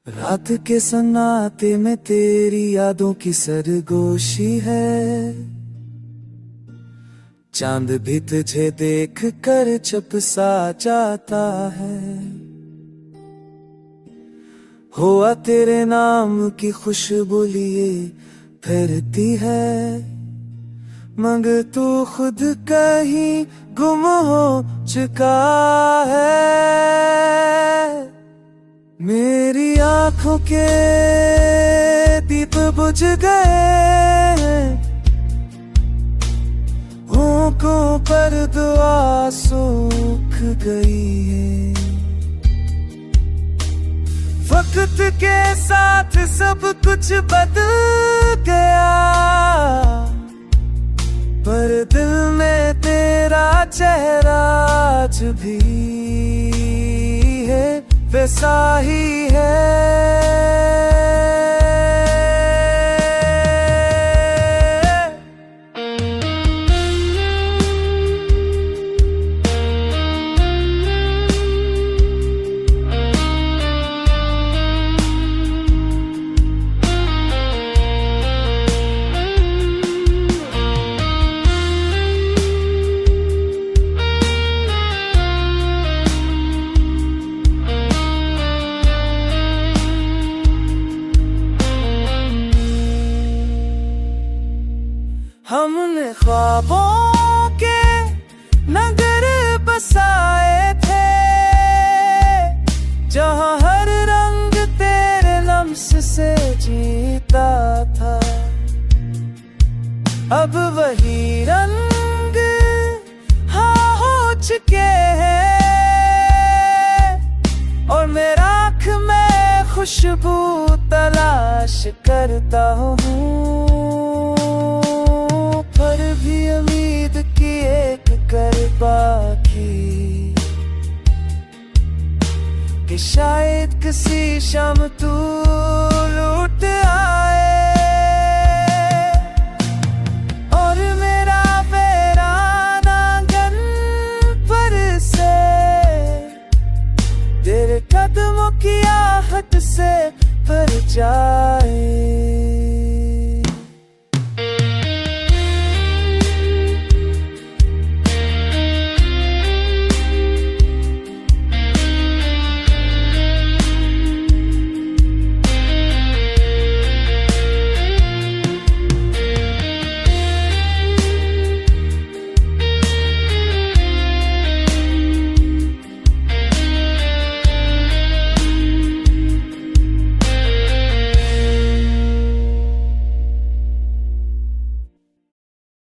रात के सन्नाटे में तेरी यादों की सरगोशी है। चांद भी तुझे देख कर चुप सा जाता है। हुआ तेरे नाम की खुशबू लिए फिरती है। मग तू खुद कहीं गुम हो चुका है। मेरी आंखों के दीप बुझ गए। होंठों पर दुआ सूख गई है। वक्त के साथ सब कुछ बदल गया, पर दिल में तेरा चेहरा आज भी है, वैसा ही है। हमने ख्वाबों के नगर बसाए थे, जहां हर रंग तेरे लम्स से जीता था। अब वही रंग हाँ हो चुके हैं, और मेरा आँख में खुशबू तलाश करता हूँ। पर भी उम्मीद की एक कर बाकी, कि शायद किसी शाम तू लौट आए, और मेरा वीराना आंगन पर से तेरे कदमों की आहट से भर जाए।